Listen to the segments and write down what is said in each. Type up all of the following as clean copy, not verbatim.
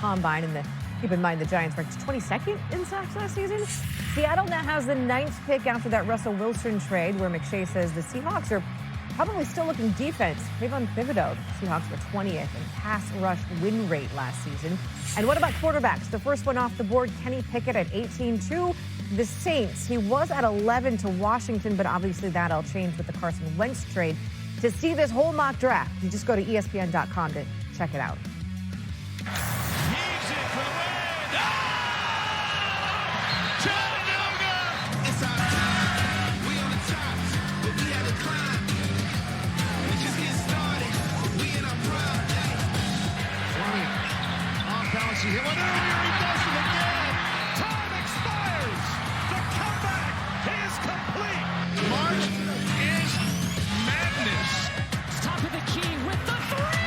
combine. Keep in mind, the Giants ranked 22nd in sacks last season. Seattle now has the 9th pick after that Russell Wilson trade, where McShay says the Seahawks are probably still looking defense. Travon, the Seahawks were 20th in pass rush win rate last season. And what about quarterbacks? The first one off the board, Kenny Pickett at 18-2. The Saints, he was at 11 to Washington, but obviously that all changed with the Carson Wentz trade. To see this whole mock draft, you just go to ESPN.com to check it out. He hit one earlier, he does it again. Time expires. The comeback is complete. March is madness. Top of the key with the three.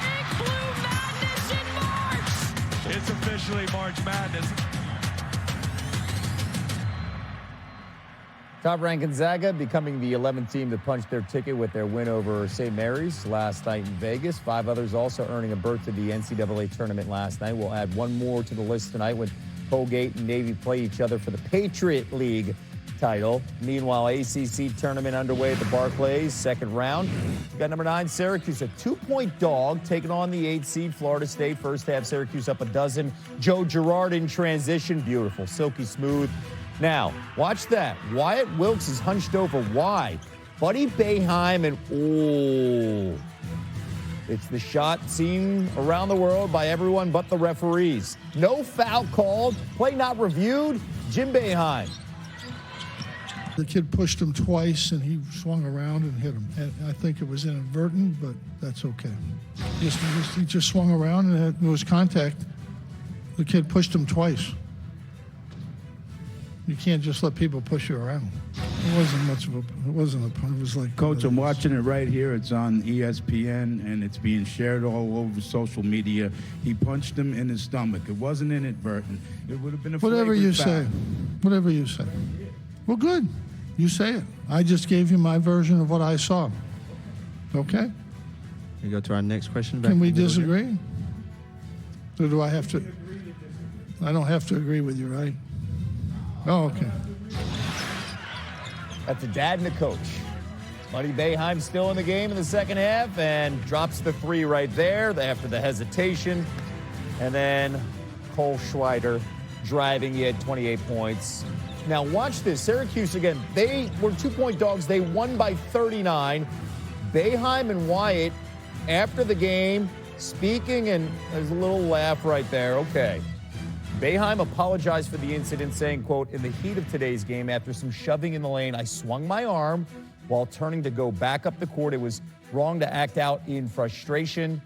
Big blue madness in March. It's officially March Madness. Top-ranked Gonzaga becoming the 11th team to punch their ticket with their win over St. Mary's last night in Vegas. 5 others also earning a berth to the NCAA tournament last night. We'll add one more to the list tonight when Colgate and Navy play each other for the Patriot League title. Meanwhile, ACC tournament underway at the Barclays, second round. We got number 9, Syracuse, a 2-point dog, taking on the 8 seed Florida State. First half, Syracuse up a dozen. Joe Girard in transition. Beautiful, silky smooth. Now, watch that. Wyatt Wilkes is hunched over. Why? Buddy Boeheim and, it's the shot seen around the world by everyone but the referees. No foul called. Play not reviewed. Jim Boeheim. The kid pushed him twice, and he swung around and hit him. And I think it was inadvertent, but that's okay. He just swung around, and it was contact. The kid pushed him twice. You can't just let people push you around. It wasn't much of a, it was like... Coach, I'm watching it right here. It's on ESPN, and it's being shared all over social media. He punched him in his stomach. It wasn't inadvertent. It would have been a Whatever you foul. say. Whatever you say. Well, good. You say it. I just gave you my version of what I saw. Okay? We go to our next question. Can we disagree? Or do I have to? I don't have to agree with you, right? Oh, okay. That's a dad and a coach. Buddy Boeheim still in the game in the second half and drops the 3 right there after the hesitation. And then Cole Schweider driving in 28 points. Now watch this. Syracuse, again, they were 2-point dogs. They won by 39. Boeheim and Wyatt, after the game, speaking, and there's a little laugh right there. Okay. Boeheim apologized for the incident, saying, quote, "In the heat of today's game, after some shoving in the lane, I swung my arm while turning to go back up the court. It was wrong to act out in frustration.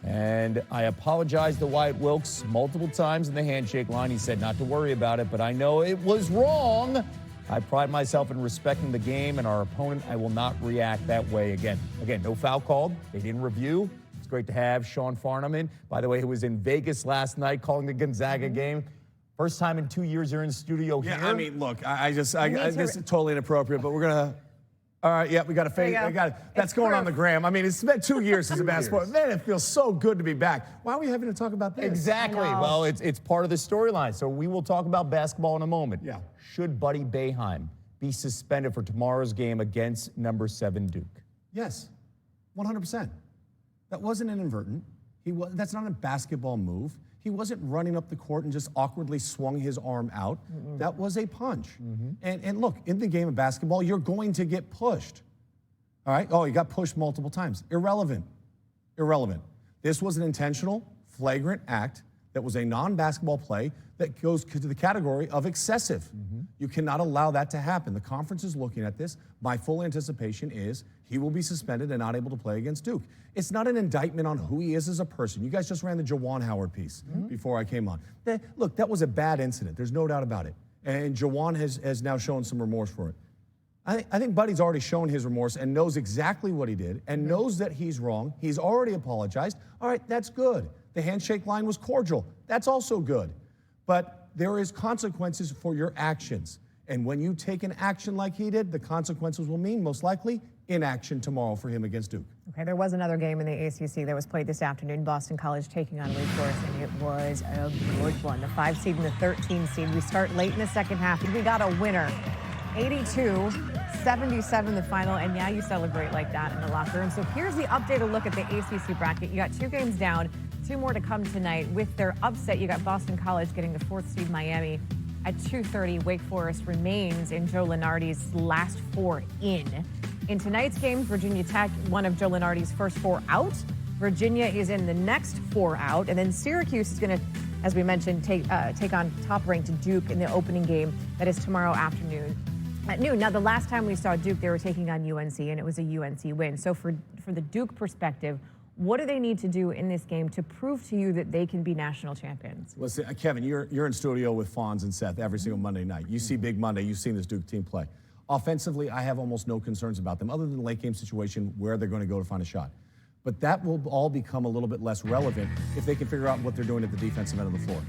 And I apologized to Wyatt Wilkes multiple times in the handshake line. He said not to worry about it, but I know it was wrong. I pride myself in respecting the game and our opponent. I will not react that way again." Again, no foul called. They didn't review. It's great to have Sean Farnham in. By the way, he was in Vegas last night calling the Gonzaga game. First time in 2 years you're in the studio here. Yeah, I mean, look, this is totally inappropropriate, but we're going to... All right, yeah, we got to face. That's going on the gram. I mean, it's been 2 years since a basketball. Man, it feels so good to be back. Why are we having to talk about this? Exactly. Well, it's part of the storyline. So we will talk about basketball in a moment. Yeah. Should Buddy Boeheim be suspended for tomorrow's game against number 7 Duke? Yes, 100%. That wasn't inadvertent. That's not a basketball move. He wasn't running up the court and just awkwardly swung his arm out. Mm-hmm. That was a punch. Mm-hmm. And look, in the game of basketball, you're going to get pushed. All right? Oh, he got pushed multiple times. Irrelevant. Irrelevant. This was an intentional, flagrant act that was a non-basketball play that goes to the category of excessive. Mm-hmm. You cannot allow that to happen. The conference is looking at this. My full anticipation is he will be suspended and not able to play against Duke. It's not an indictment on who he is as a person. You guys just ran the Jawan Howard piece before I came on. Look, that was a bad incident. There's no doubt about it. And Jawan has now shown some remorse for it. I think Buddy's already shown his remorse and knows exactly what he did and knows that he's wrong. He's already apologized. All right, that's good. The handshake line was cordial. That's also good. But there is consequences for your actions. And when you take an action like he did, the consequences will mean, most likely, in action tomorrow for him against Duke. Okay, there was another game in the ACC that was played this afternoon. Boston College taking on Wake Forest, and it was a good one. The 5 seed and the 13 seed. We start late in the second half, and we got a winner. 82-77 the final, and yeah, you celebrate like that in the locker room. So here's the updated look at the ACC bracket. You got 2 games down, 2 more to come tonight. With their upset, you got Boston College getting the 4th seed Miami at 2:30. Wake Forest remains in Joe Lunardi's last 4 in. In tonight's games, Virginia Tech, one of Joe Lunardi's first 4 out. Virginia is in the next 4 out, and then Syracuse is going to, as we mentioned, take on top-ranked Duke in the opening game. That is tomorrow afternoon at noon. Now, the last time we saw Duke, they were taking on UNC, and it was a UNC win. So for the Duke perspective, what do they need to do in this game to prove to you that they can be national champions? Listen, Kevin, you're in studio with Fonz and Seth every single Monday night. You see Big Monday. You've seen this Duke team play. Offensively, I have almost no concerns about them other than the late game situation where they're going to go to find a shot. But that will all become a little bit less relevant if they can figure out what they're doing at the defensive end of the floor.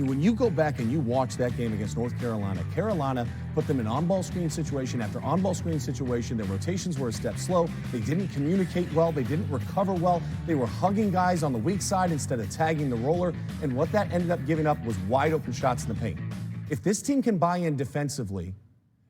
When you go back and you watch that game against North Carolina, Carolina put them in on-ball screen situation after on-ball screen situation. Their rotations were a step slow. They didn't communicate well. They didn't recover well. They were hugging guys on the weak side instead of tagging the roller. And what that ended up giving up was wide open shots in the paint. If this team can buy in defensively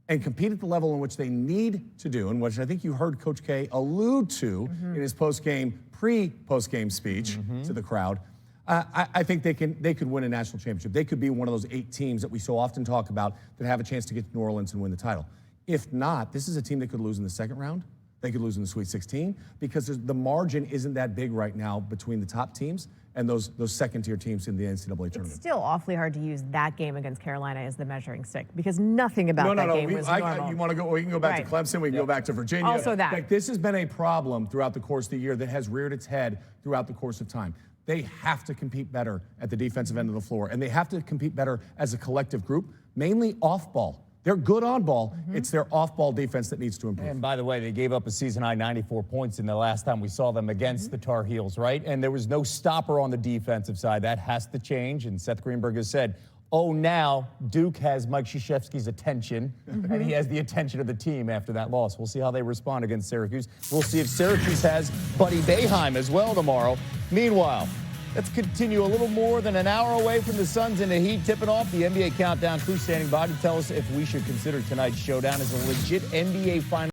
and compete at the level in which they need to do, and which I think you heard Coach K allude to in his pre-post-game speech to the crowd, I think they could win a national championship. They could be one of those 8 teams that we so often talk about that have a chance to get to New Orleans and win the title. If not, this is a team that could lose in the second round. They could lose in the Sweet 16 because the margin isn't that big right now between the top teams and those second-tier teams in the NCAA tournament. It's still awfully hard to use that game against Carolina as the measuring stick because nothing about that game was normal. You want to go? We can go back to Clemson. We can go back to Virginia. Also that. Like, this has been a problem throughout the course of the year that has reared its head throughout the course of time. They have to compete better at the defensive end of the floor, and they have to compete better as a collective group, mainly off ball. They're good on ball. It's their off-ball defense that needs to improve. And by the way, they gave up a season-high 94 points in the last time we saw them against the Tar Heels, right? And there was no stopper on the defensive side. That has to change. And Seth Greenberg has said, now Duke has Mike Krzyzewski's attention, and he has the attention of the team after that loss. We'll see how they respond against Syracuse. We'll see if Syracuse has Buddy Boeheim as well tomorrow. Meanwhile, let's continue a little more than an hour away from the Suns and the Heat tipping off. The NBA Countdown crew standing by to tell us if we should consider tonight's showdown as a legit NBA Finals.